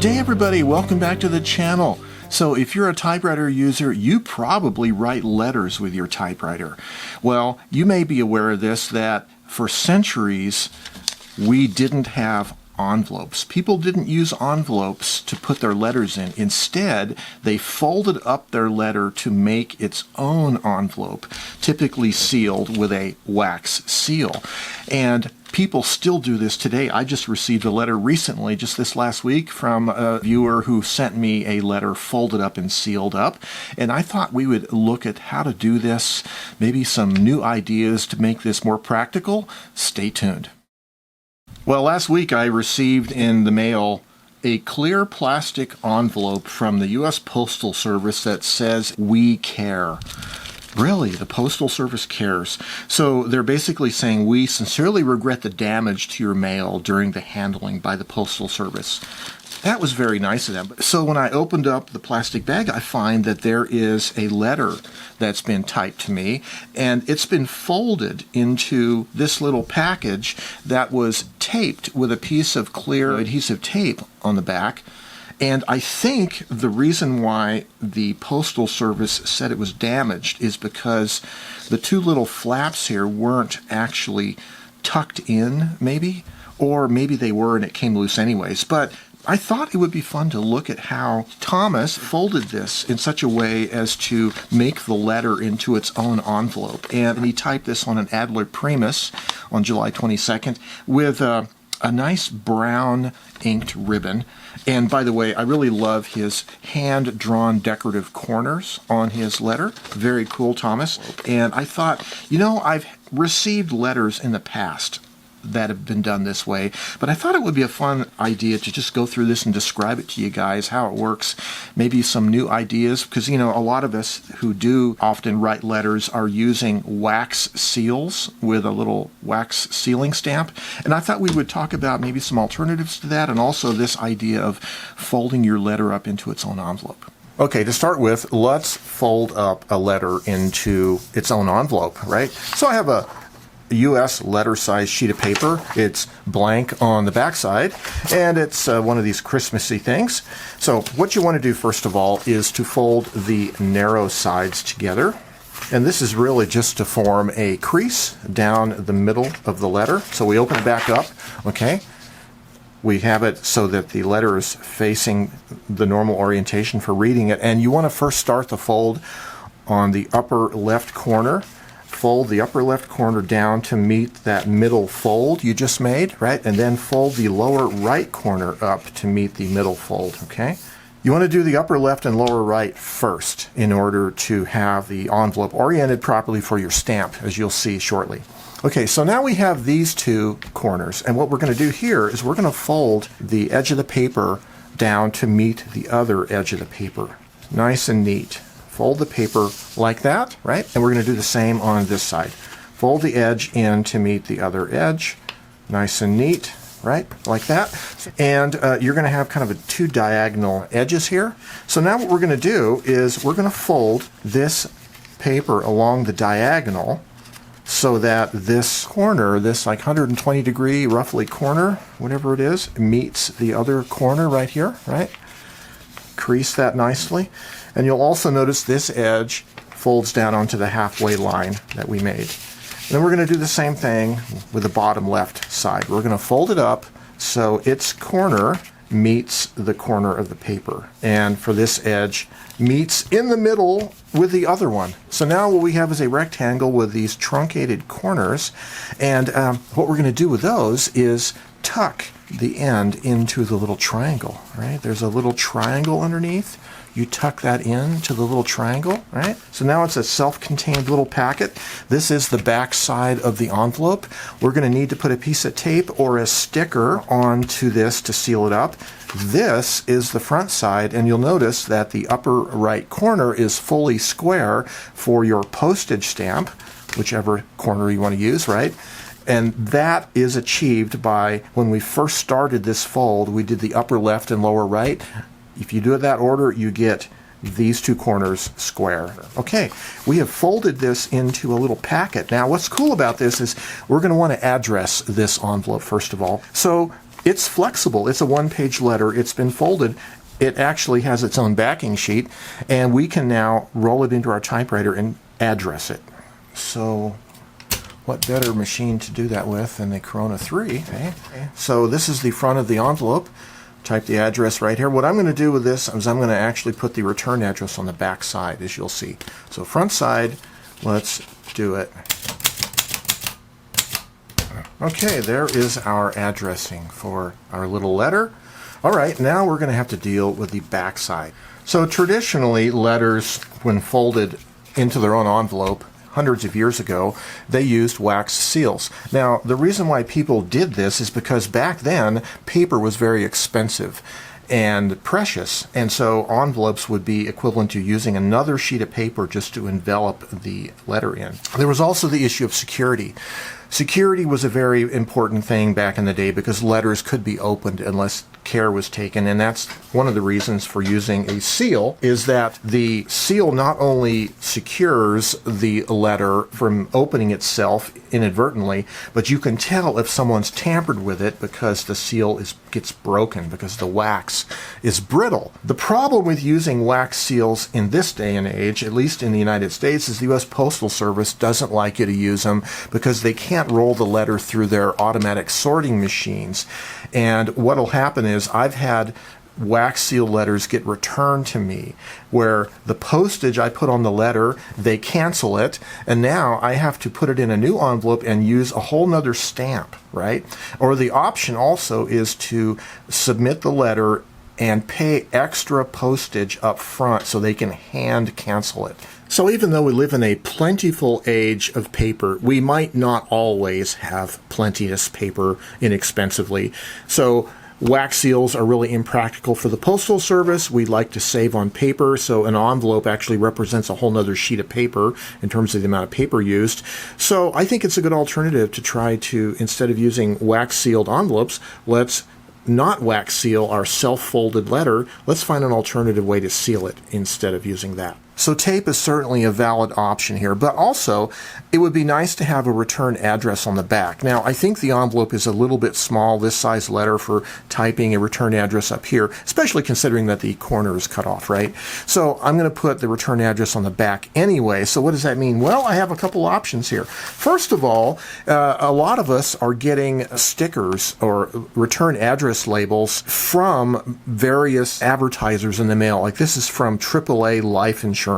Good day, everybody. Welcome back to the channel. So if you're a typewriter user, you probably write letters with your typewriter. Well, you may be aware of this, that for centuries we didn't have envelopes. People didn't use envelopes to put their letters in. Instead, they folded up their letter to make its own envelope, typically sealed with a wax seal. And people still do this today. I just received a letter recently, just this last week, from a viewer who sent me a letter folded up and sealed up. And I thought we would look at how to do this, maybe some new ideas to make this more practical. Stay tuned. Well, last week I received in the mail a clear plastic envelope from the U.S. Postal Service that says, "We care." Really, the Postal Service cares. So they're basically saying, "We sincerely regret the damage to your mail during the handling by the Postal Service." That was very nice of them. So when I opened up the plastic bag, I find that there is a letter that's been typed to me, and it's been folded into this little package that was taped with a piece of clear adhesive tape on the back. And I think the reason why the Postal Service said it was damaged is because the two little flaps here weren't actually tucked in, maybe, or maybe they were and it came loose anyways. But I thought it would be fun to look at how Thomas folded this in such a way as to make the letter into its own envelope. And he typed this on an Adler Primus on July 22nd with a nice brown inked ribbon. And by the way, I really love his hand-drawn decorative corners on his letter. Very cool, Thomas. And I thought, you know, I've received letters in the past that have been done this way, but I thought it would be a fun idea to just go through this and describe it to you guys, how it works, maybe some new ideas, because, you know, a lot of us who do often write letters are using wax seals with a little wax sealing stamp, and I thought we would talk about maybe some alternatives to that, and also this idea of folding your letter up into its own envelope. Okay, to start with, let's fold up a letter into its own envelope, right? So I have a U.S. letter-sized sheet of paper. It's blank on the backside, and it's one of these Christmassy things. So what you want to do first of all is to fold the narrow sides together, and this is really just to form a crease down the middle of the letter. So we open it back up, okay? We have it so that the letter is facing the normal orientation for reading it, and you want to first start the fold on the upper left corner. Fold the upper left corner down to meet that middle fold you just made, right? And then fold the lower right corner up to meet the middle fold, okay? You want to do the upper left and lower right first in order to have the envelope oriented properly for your stamp, as you'll see shortly. Okay, so now we have these two corners, and what we're going to do here is we're going to fold the edge of the paper down to meet the other edge of the paper. Nice and neat. Fold the paper like that, right? And we're going to do the same on this side. Fold the edge in to meet the other edge. Nice and neat, right? Like that. And you're going to have kind of two diagonal edges here. So now what we're going to do is we're going to fold this paper along the diagonal so that this corner, this like 120 degree roughly corner, whatever it is, meets the other corner right here, right? Crease that nicely. And you'll also notice this edge folds down onto the halfway line that we made. And then we're going to do the same thing with the bottom left side. We're going to fold it up so its corner meets the corner of the paper. And for this edge, meets in the middle with the other one. So now what we have is a rectangle with these truncated corners. And what we're going to do with those is tuck the end into the little triangle, right? There's a little triangle underneath. You tuck that into the little triangle, right? So now it's a self-contained little packet. This is the back side of the envelope. We're going to need to put a piece of tape or a sticker onto this to seal it up. This is the front side, and you'll notice that the upper right corner is fully square for your postage stamp, whichever corner you want to use, right? And that is achieved by, when we first started this fold, we did the upper left and lower right. If you do it that order, you get these two corners square. Okay, we have folded this into a little packet. Now, what's cool about this is we're going to want to address this envelope first of all. So it's flexible. It's a one-page letter. It's been folded. It actually has its own backing sheet, and we can now roll it into our typewriter and address it. So what better machine to do that with than the Corona 3, eh? So this is the front of the envelope. Type the address right here. What I'm going to do with this is I'm going to actually put the return address on the back side, as you'll see. So front side, let's do it. Okay, there is our addressing for our little letter. All right, now we're going to have to deal with the back side. So traditionally, letters, when folded into their own envelope, hundreds of years ago, they used wax seals. Now, the reason why people did this is because back then, paper was very expensive and precious, and so envelopes would be equivalent to using another sheet of paper just to envelop the letter in. There was also the issue of security. Security was a very important thing back in the day because letters could be opened unless care was taken, and that's one of the reasons for using a seal, is that the seal not only secures the letter from opening itself inadvertently, but you can tell if someone's tampered with it because the seal gets broken, because the wax is brittle. The problem with using wax seals in this day and age, at least in the United States, is the U.S. Postal Service doesn't like you to use them because they can't roll the letter through their automatic sorting machines. And what'll happen is I've had wax seal letters get returned to me where the postage I put on the letter, they cancel it, and now I have to put it in a new envelope and use a whole nother stamp, right? Or the option also is to submit the letter and pay extra postage up front so they can hand cancel it. So even though we live in a plentiful age of paper, we might not always have plenteous paper inexpensively. So wax seals are really impractical for the Postal Service. We like to save on paper, so an envelope actually represents a whole nother sheet of paper in terms of the amount of paper used. So I think it's a good alternative to try to, instead of using wax sealed envelopes, let's not wax seal our self-folded letter. Let's find an alternative way to seal it instead of using that. So tape is certainly a valid option here, but also it would be nice to have a return address on the back. Now, I think the envelope is a little bit small, this size letter, for typing a return address up here, especially considering that the corner is cut off, right? So I'm going to put the return address on the back anyway. So what does that mean? Well, I have a couple options here. First of all, a lot of us are getting stickers or return address labels from various advertisers in the mail. Like this is from AAA Life Insurance.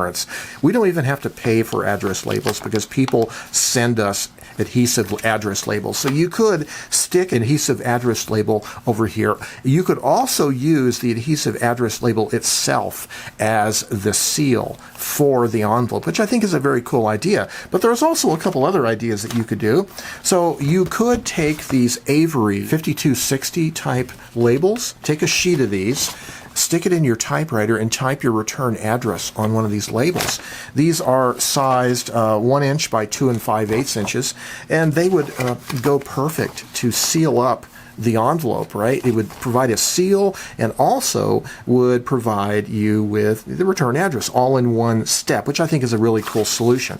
We don't even have to pay for address labels because people send us adhesive address labels. So you could stick an adhesive address label over here. You could also use the adhesive address label itself as the seal for the envelope, which I think is a very cool idea. But there's also a couple other ideas that you could do. So you could take these Avery 5260 type labels, take a sheet of these, stick it in your typewriter and type your return address on one of these labels. These are sized 1 inch by 2 5/8 inches, and they would go perfect to seal up the envelope, right? It would provide a seal and also would provide you with the return address all in one step, which I think is a really cool solution.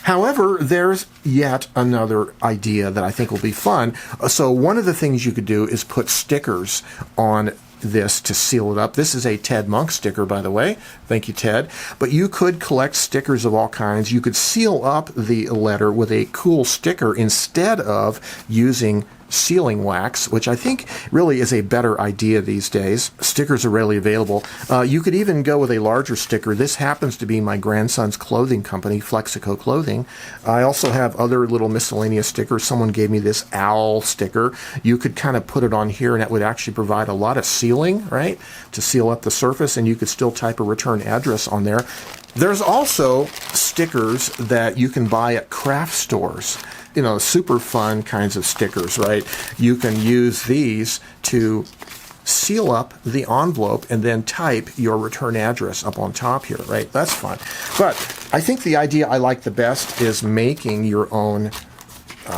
However, there's yet another idea that I think will be fun. So one of the things you could do is put stickers on this to seal it up. This is a Ted Monk sticker, by the way. Thank you, Ted. But you could collect stickers of all kinds. You could seal up the letter with a cool sticker instead of using sealing wax, which I think really is a better idea these days. Stickers are readily available. You could even go with a larger sticker. This happens to be my grandson's clothing company, Flexico Clothing. I also have other little miscellaneous stickers. Someone gave me this owl sticker. You could kind of put it on here and that would actually provide a lot of sealing, right, to seal up the surface, and you could still type a return address on there. There's also stickers that you can buy at craft stores. You know, super fun kinds of stickers, right? You can use these to seal up the envelope and then type your return address up on top here, right? That's fun. But I think the idea I like the best is making your own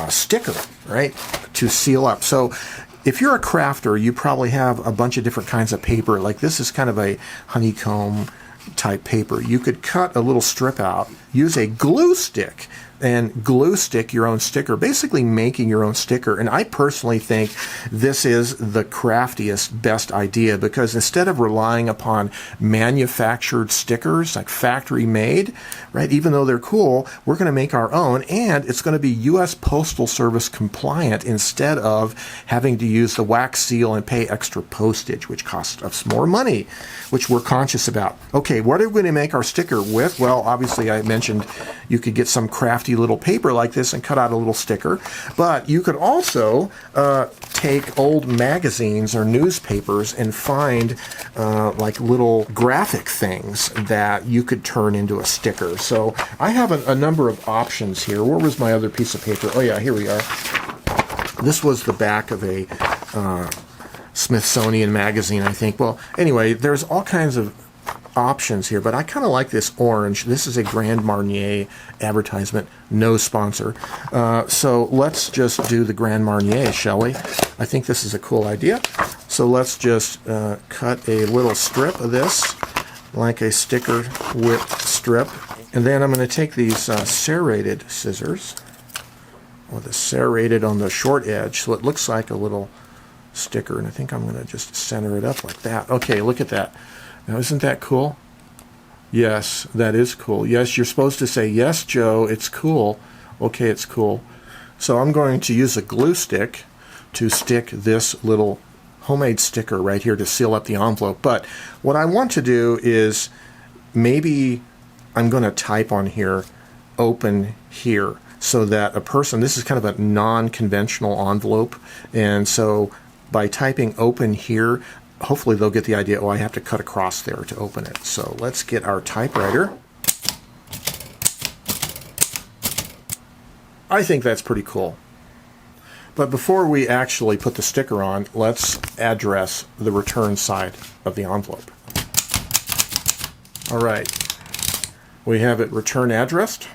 sticker, right, to seal up. So if you're a crafter, you probably have a bunch of different kinds of paper. Like this is kind of a honeycomb type paper. You could cut a little strip out, use a glue stick, and glue stick your own sticker, basically making your own sticker. And I personally think this is the craftiest, best idea, because instead of relying upon manufactured stickers, like factory made, right, even though they're cool, we're going to make our own, and it's going to be U.S. Postal Service compliant instead of having to use the wax seal and pay extra postage, which costs us more money, which we're conscious about. Okay, what are we going to make our sticker with? Well, obviously I mentioned you could get some crafty little paper like this and cut out a little sticker, but you could also take old magazines or newspapers and find like little graphic things that you could turn into a sticker. So I have a number of options here. Where was my other piece of paper? Oh yeah, here we are. This was the back of a Smithsonian magazine, I think. Well, anyway, there's all kinds of options here, but I kind of like this orange. This is a Grand Marnier advertisement, no sponsor. So let's just do the Grand Marnier, shall we? I think this is a cool idea. So let's just cut a little strip of this, like a sticker whip strip. And then I'm going to take these serrated scissors, with a serrated on the short edge, so it looks like a little sticker. And I think I'm going to just center it up like that. Okay, look at that. Now, isn't that cool? Yes, that is cool. Yes, you're supposed to say, yes, Joe, it's cool. Okay, it's cool. So I'm going to use a glue stick to stick this little homemade sticker right here to seal up the envelope. But what I want to do is maybe I'm going to type on here, open here, so that a person, this is kind of a non-conventional envelope, and so by typing open here, hopefully they'll get the idea, oh, I have to cut across there to open it. So let's get our typewriter. I think that's pretty cool. But before we actually put the sticker on, let's address the return side of the envelope. All right, we have it return addressed.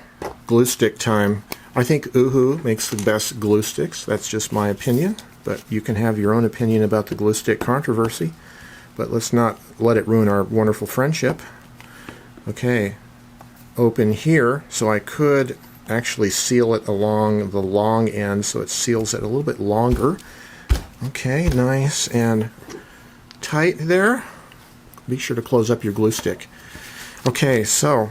Glue stick time. I think Uhu makes the best glue sticks. That's just my opinion. But you can have your own opinion about the glue stick controversy. But let's not let it ruin our wonderful friendship. Okay, open here. So I could actually seal it along the long end so it seals it a little bit longer. Okay, nice and tight there. Be sure to close up your glue stick. Okay, so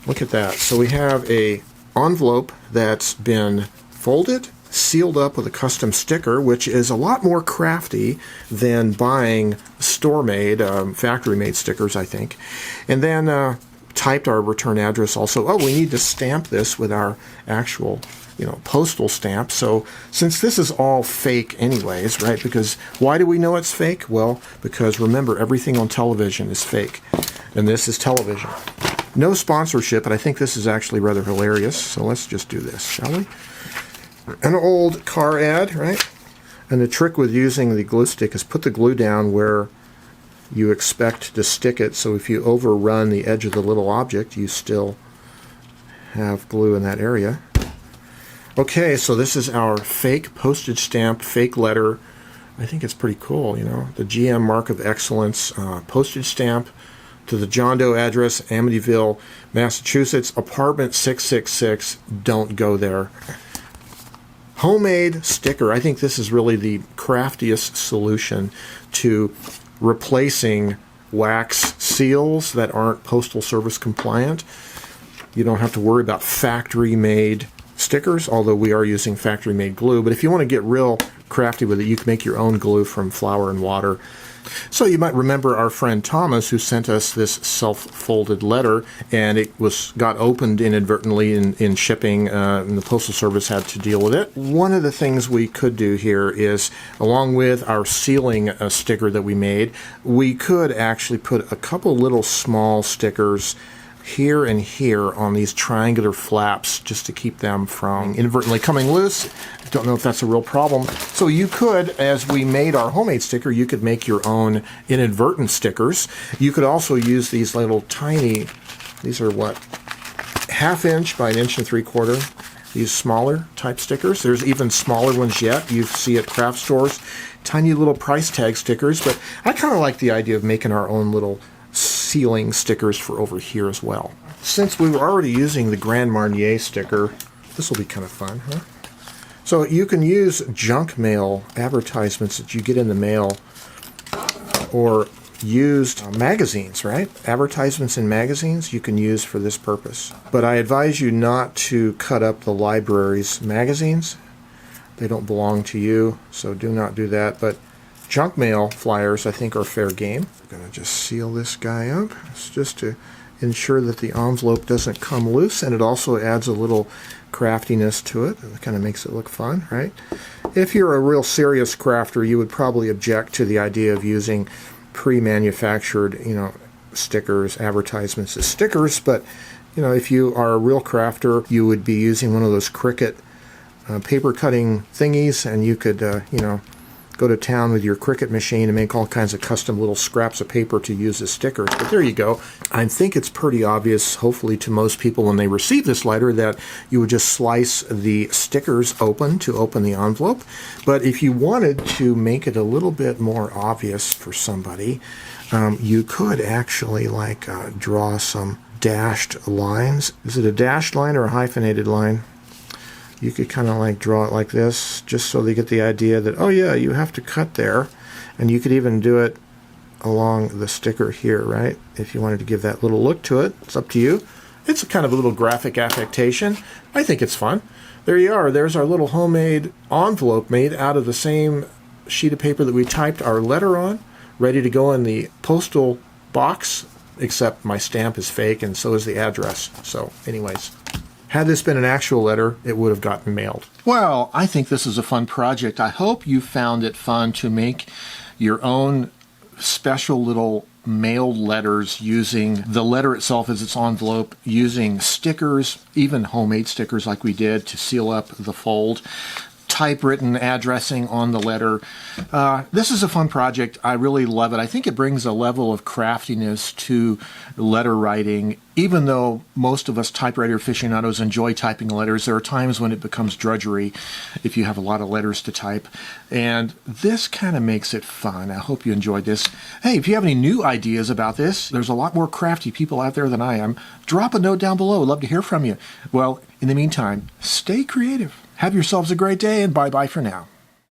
look at that. So we have a envelope that's been folded, sealed up with a custom sticker, which is a lot more crafty than buying store-made, factory-made stickers, I think. And then typed our return address also. Oh, we need to stamp this with our actual, postal stamp. So since this is all fake anyways, right, because why do we know it's fake? Well, because remember, everything on television is fake, and this is television. No sponsorship, but I think this is actually rather hilarious. So let's just do this, shall we? An old car ad, right? And the trick with using the glue stick is put the glue down where you expect to stick it, so if you overrun the edge of the little object, you still have glue in that area. Okay, so this is our fake postage stamp, fake letter. I think it's pretty cool, the GM Mark of Excellence postage stamp to the John Doe address, Amityville, Massachusetts, apartment 666. Don't go there. Homemade sticker. I think this is really the craftiest solution to replacing wax seals that aren't Postal Service compliant. You don't have to worry about factory-made stickers, although we are using factory-made glue. But if you want to get real crafty with it, you can make your own glue from flour and water. So you might remember our friend Thomas, who sent us this self-folded letter, and it got opened inadvertently in shipping, and the Postal Service had to deal with it. One of the things we could do here is, along with our sealing sticker that we made, we could actually put a couple little small stickers here and here on these triangular flaps just to keep them from inadvertently coming loose. Don't know if that's a real problem. So you could, as we made our homemade sticker, you could make your own inadvertent stickers. You could also use these little tiny, these are what, 1/2 inch by 1 3/4 inch, these smaller type stickers. There's even smaller ones yet. You see at craft stores, tiny little price tag stickers, but I kind of like the idea of making our own little sealing stickers for over here as well. since we were already using the Grand Marnier sticker, this will be kind of fun, huh? So you can use junk mail advertisements that you get in the mail, or used magazines, right? Advertisements in magazines you can use for this purpose. But I advise you not to cut up the library's magazines. They don't belong to you, so do not do that. But junk mail flyers, I think, are fair game. I'm going to just seal this guy up. It's just to ensure that the envelope doesn't come loose, and it also adds a little craftiness to it. It kind of makes it look fun, right? If you're a real serious crafter, you would probably object to the idea of using pre-manufactured, stickers, advertisements as stickers, but if you are a real crafter, you would be using one of those Cricut paper cutting thingies, and you could go to town with your Cricut machine and make all kinds of custom little scraps of paper to use as stickers. But there you go. I think it's pretty obvious, hopefully to most people when they receive this letter, that you would just slice the stickers open to open the envelope. But if you wanted to make it a little bit more obvious for somebody, you could actually draw some dashed lines. Is it a dashed line or a hyphenated line? You could kind of draw it like this, just so they get the idea that, oh yeah, you have to cut there. And you could even do it along the sticker here, right? If you wanted to give that little look to it, it's up to you. It's a kind of a little graphic affectation. I think it's fun. There you are. There's our little homemade envelope made out of the same sheet of paper that we typed our letter on, ready to go in the postal box, except my stamp is fake and so is the address. So anyways, had this been an actual letter, it would have gotten mailed. Well, I think this is a fun project. I hope you found it fun to make your own special little mailed letters using the letter itself as its envelope, using stickers, even homemade stickers like we did to seal up the fold, typewritten addressing on the letter. This is a fun project. I really love it. I think it brings a level of craftiness to letter writing. Even though most of us typewriter aficionados enjoy typing letters, there are times when it becomes drudgery if you have a lot of letters to type. And this kind of makes it fun. I hope you enjoyed this. Hey, if you have any new ideas about this, there's a lot more crafty people out there than I am. Drop a note down below. I'd love to hear from you. Well, in the meantime, stay creative. Have yourselves a great day, and bye-bye for now.